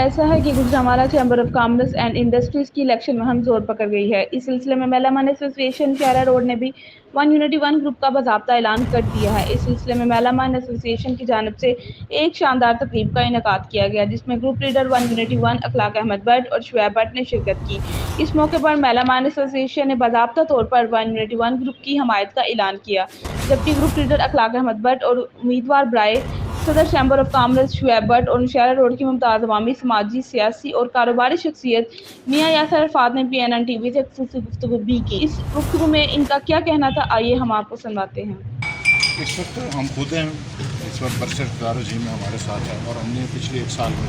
ایسا ہے کہ Gujranwala chamber of commerce and industries کی الیکشن مہم زور پکڑ گئی ہے۔ اس سلسلے میں میلامان ایسوسی ایشن شاہراہ روڈ نے بھی ون یونٹی ون گروپ کا باضابطہ اعلان کر دیا ہے۔ اس سلسلے میں میلامان ایسوسی ایشن کی جانب سے ایک شاندار تقریب کا انعقاد کیا گیا، جس میں group leader one unity one اخلاق احمد بٹ اور شعیب بٹ نے شرکت کی۔ اس موقع پر میلامان ایسوسی ایشن نے باضابطہ طور پر ون یونٹی ون گروپ کی حمایت کا اعلان کیا، جبکہ گروپ لیڈر اخلاق احمد بٹ اور امیدوار برائے صدر chamber of commerce Shoaib but اور شاہراہ روڈ کی ممتاز عوامی، سماجی، سیاسی اور کاروباری شخصیت میاں یاسر عرفات نے PNN TV سے خصوصی گفتگو بھی کی۔ اس گفتگو میں ان کا کیا کہنا تھا، آئیے ہم آپ کو سنواتے ہیں۔ اس وقت ہم خود ہیں، اس وقت برسر اقتدار رجیم میں ہمارے ساتھ ہے اور ہم نے پچھلے ایک سال میں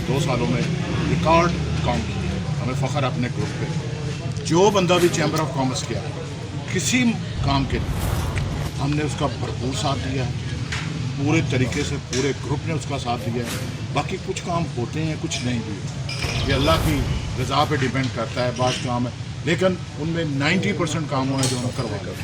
دو سالوں میں ریکارڈ کام کیا۔ ہمیں فخر اپنے گروپ پہ، جو بندہ بھی چیمبر آف کامرس کیا کسی کام کے لیے ہم نے اس کا بھرپور ساتھ دیا ہے، پورے طریقے سے پورے گروپ نے اس کا ساتھ دیا ہے۔ باقی کچھ کام ہوتے ہیں، کچھ نہیں بھی ہوتے، یہ اللہ کی رضا پہ ڈیپینڈ کرتا ہے۔ بعض کام ہے لیکن ان میں 90% کام ہے جو ہم کروا کر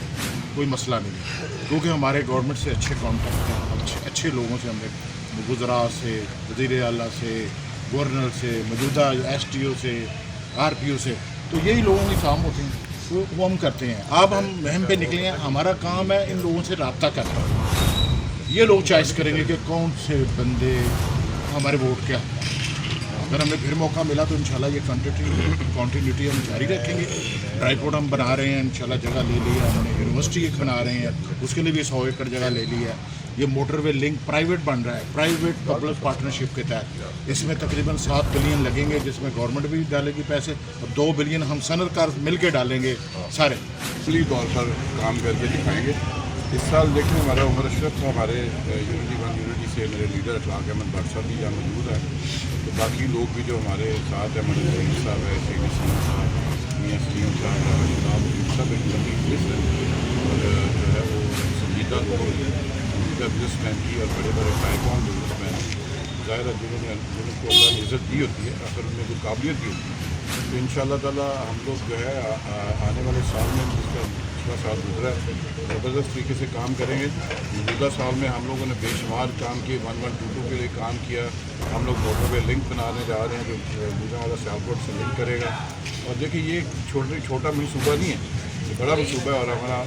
کوئی مسئلہ نہیں ہے، کیونکہ ہمارے گورنمنٹ سے اچھے کانٹیکٹ ہیں، اچھے لوگوں سے، ہم نے وزراء سے، وزیر اعلیٰ سے، گورنر سے، موجودہ SDO سے، RPO سے، تو یہی لوگوں کے کام ہوتے ہیں، تو وہ ہم کرتے ہیں۔ اب ہم مہم پہ نکلے ہیں، ہمارا کام ہے ان لوگوں سے رابطہ کرنا۔ یہ لوگ چوائس کریں گے کہ کون سے بندے ہمارے ووٹ کیا، اگر ہمیں پھر موقع ملا تو انشاءاللہ یہ کنٹینیوٹی ہم جاری رکھیں گے۔ ڈرائی پورٹ ہم بنا رہے ہیں، انشاءاللہ جگہ لے لی ہے ہم نے، یونیورسٹی ایک بنا رہے ہیں، اس کے لیے بھی 100 ایکڑ جگہ لے لی ہے۔ یہ موٹر وے لنک پرائیویٹ بن رہا ہے، پرائیویٹ پبلک پارٹنرشپ کے تحت، اس میں تقریباً 7 بلین لگیں گے، جس میں گورنمنٹ بھی ڈالے گی پیسے اور 2 بلین ہم صنعت کار مل کے ڈالیں گے سارے۔ اصلی طور پر کام کر کے دکھائیں گے۔ اس سال دیکھیں ہمارا عمر اشرف تھا، ہمارے یونٹی سے میرے لیڈر اخلاق احمد بٹ صاحب بھی یہاں موجود ہے، تو باقی لوگ بھی جو ہمارے ساتھ ہیں، ہمارے ظہیر صاحب ہے، سید اسلام صاحب، میاں سلیم صاحب، شہاب سب ایک لمبی فلسٹ ہے، اور جو ہے وہ سنجیدہ بزنس مین کی اور بڑے بڑے پائکون بزنس مین، ظاہر ہے جنہوں کو اللہ نے عزت دی ہوتی ہے، اگر ان میں کوئی قابلیت دی ہوتی ہے، تو ان شاء اللہ تعالیٰ ہم لوگ جو ہے آنے والے سال میں جس کا پچھلا سال گزرا ہے زبردست طریقے سے کام کریں گے۔ موجودہ سال میں ہم لوگوں نے بے شمار کام کیے، 1122 کے لیے کام کیا، ہم لوگ موٹر وے لنک بنانے جا رہے ہیں جو گوجرانوالہ سیالکوٹ سے لنک کرے گا، اور دیکھیے یہ چھوٹا منصوبہ نہیں ہے، یہ بڑا منصوبہ ہے، اور ہمارا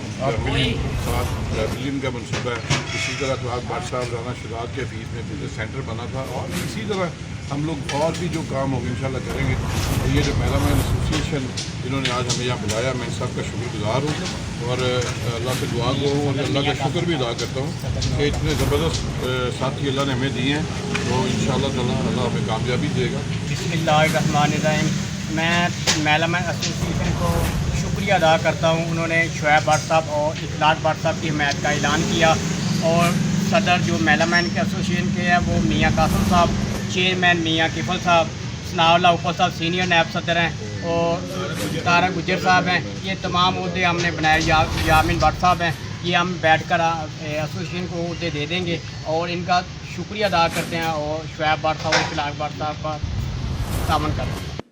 7 بلین کا منصوبہ ہے۔ اسی طرح تو آپ بٹ صاحب رانا شجاعت کے حفیظ میں بزنس سینٹر بنا تھا، اور اسی طرح ہم لوگ اور بھی جو کام ہوگا انشاءاللہ کریں گے۔ اور یہ جو میلامان ایسوسی ایشن جنہوں نے آج ہمیں یہاں بلایا، میں ان سب کا شکر گزار ہوں، اور اللہ سے دعا گو ہوں، اور اللہ کا شکر بھی ادا کرتا ہوں کہ اتنے زبردست ساتھی اللہ نے ہمیں دیے ہیں، تو انشاءاللہ تعالیٰ اللہ ہمیں کامیابی دے گا۔ بسم اللہ الرحمن الرحیم۔ میں میلامان ایسوسی ایشن کو شکریہ ادا کرتا ہوں، انہوں نے شعیب بٹ صاحب اور اخلاق بٹ صاحب کی حمایت کا اعلان کیا، اور صدر جو میلامان ایسوسی ایشن کے ہیں وہ میاں قاسم صاحب، چیئرمین میاں کفل صاحب، ثناء اللہ اوپر صاحب سینئر نائب صدر ہیں، اور طارق گجر صاحب ہیں، یہ تمام عہدے ہم نے بنائے، یامین بٹ صاحب ہیں، یہ ہم بیٹھ کر ایسوسی ایشن کو عہدے دے دیں گے، اور ان کا شکریہ ادا کرتے ہیں، اور شعیب بٹ صاحب اور اخلاق بٹ صاحب کا تعاون کرتے ہیں۔